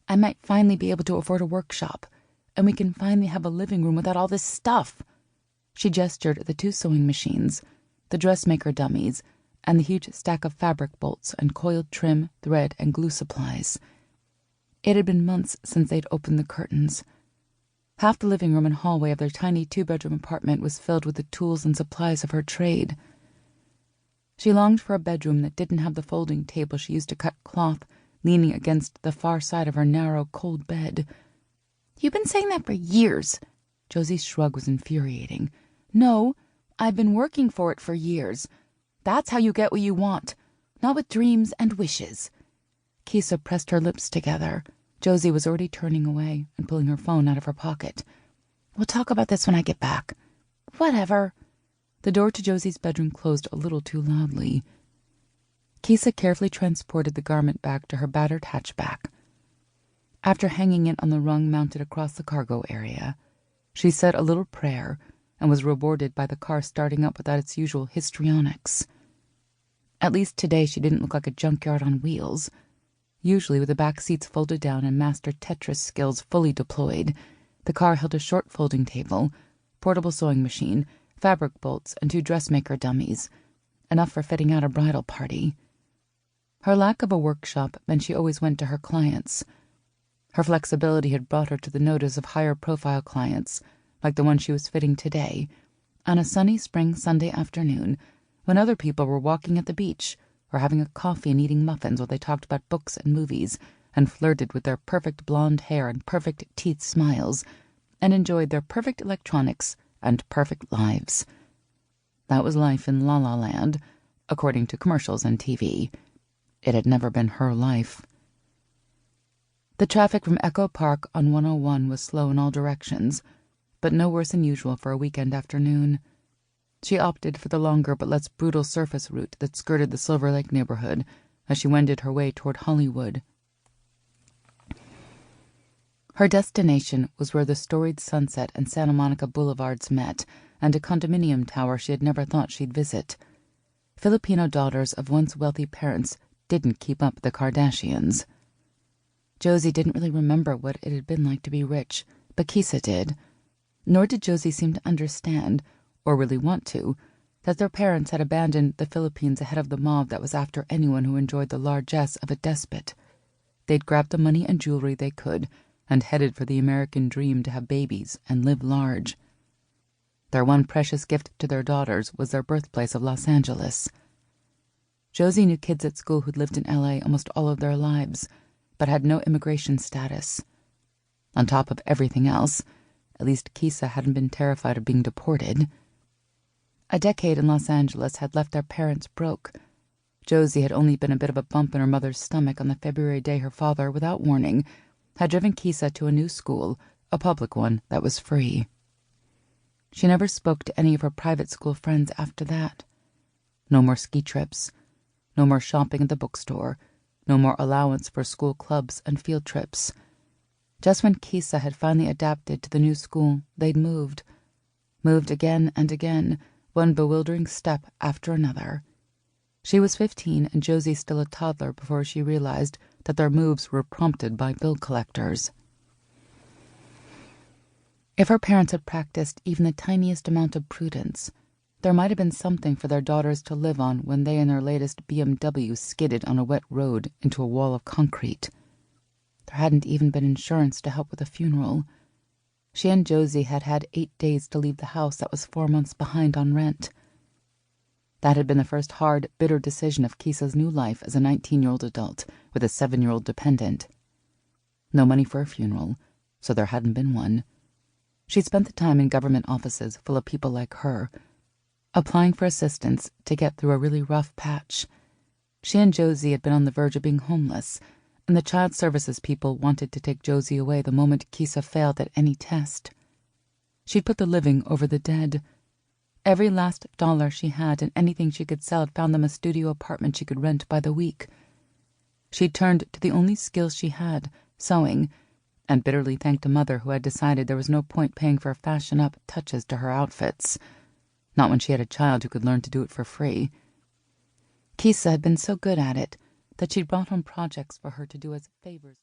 I might finally be able to afford a workshop, and we can finally have a living room without all this stuff." She gestured at the 2 sewing machines, the dressmaker dummies, and the huge stack of fabric bolts and coiled trim, thread, and glue supplies. It had been months since they'd opened the curtains. Half the living room and hallway of their tiny 2-bedroom apartment was filled with the tools and supplies of her trade. She longed for a bedroom that didn't have the folding table she used to cut cloth leaning against the far side of her narrow, cold bed. "You've been saying that for years." Josie's shrug was infuriating. "No, I've been working for it for years. That's how you get what you want, not with dreams and wishes." Kesa pressed her lips together. Josie was already turning away and pulling her phone out of her pocket. "We'll talk about this when I get back." "Whatever." The door to Josie's bedroom closed a little too loudly. Kesa carefully transported the garment back to her battered hatchback. After hanging it on the rung mounted across the cargo area, she said a little prayer and was rewarded by the car starting up without its usual histrionics. At least today she didn't look like a junkyard on wheels. Usually, with the back seats folded down and master Tetris skills fully deployed, the car held a short folding table, portable sewing machine, fabric bolts, and 2 dressmaker dummies, enough for fitting out a bridal party. Her lack of a workshop meant she always went to her clients. Her flexibility had brought her to the notice of higher-profile clients, like the one she was fitting today, on a sunny spring Sunday afternoon when other people were walking at the beach or having a coffee and eating muffins while they talked about books and movies and flirted with their perfect blonde hair and perfect teeth smiles and enjoyed their perfect electronics and perfect lives. That was life in La La Land, according to commercials and TV. It had never been her life. The traffic from Echo Park on 101 was slow in all directions, but no worse than usual for a weekend afternoon. She opted for the longer but less brutal surface route that skirted the Silver Lake neighborhood as she wended her way toward Hollywood. Her destination was where the storied Sunset and Santa Monica boulevards met, and a condominium tower she had never thought she'd visit. Filipino daughters of once wealthy parents didn't keep up the Kardashians. Josie didn't really remember what it had been like to be rich, but Kesa did. Nor did Josie seem to understand, or really want to, that their parents had abandoned the Philippines ahead of the mob that was after anyone who enjoyed the largesse of a despot. They'd grabbed the money and jewelry they could and headed for the American dream to have babies and live large. Their one precious gift to their daughters was their birthplace of Los Angeles. Josie knew kids at school who'd lived in LA almost all of their lives, but had no immigration status. On top of everything else, at least Kesa hadn't been terrified of being deported. A decade in Los Angeles had left their parents broke. Josie had only been a bit of a bump in her mother's stomach on the February day her father, without warning, had driven Kesa to a new school, a public one that was free. She never spoke to any of her private school friends after that. No more ski trips, no more shopping at the bookstore, no more allowance for school clubs and field trips. Just when Kesa had finally adapted to the new school, they'd moved again and again, one bewildering step after another. She was 15 and Josie still a toddler before she realized that their moves were prompted by bill collectors. If her parents had practiced even the tiniest amount of prudence, there might have been something for their daughters to live on when they and their latest BMW skidded on a wet road into a wall of concrete. There hadn't even been insurance to help with a funeral. She and Josie had had 8 days to leave the house that was 4 months behind on rent. That had been the first hard, bitter decision of Kesa's new life as a 19-year-old adult with a 7-year-old dependent. No money for a funeral, so there hadn't been one. She'd spent the time in government offices full of people like her, applying for assistance to get through a really rough patch. She and Josie had been on the verge of being homeless, and the child services people wanted to take Josie away the moment Kesa failed at any test. She'd put the living over the dead. Every last dollar she had and anything she could sell had found them a studio apartment she could rent by the week. She'd turned to the only skills she had, sewing, and bitterly thanked a mother who had decided there was no point paying for fashion-up touches to her outfits, not when she had a child who could learn to do it for free. Kesa had been so good at it that she'd brought home projects for her to do as favors.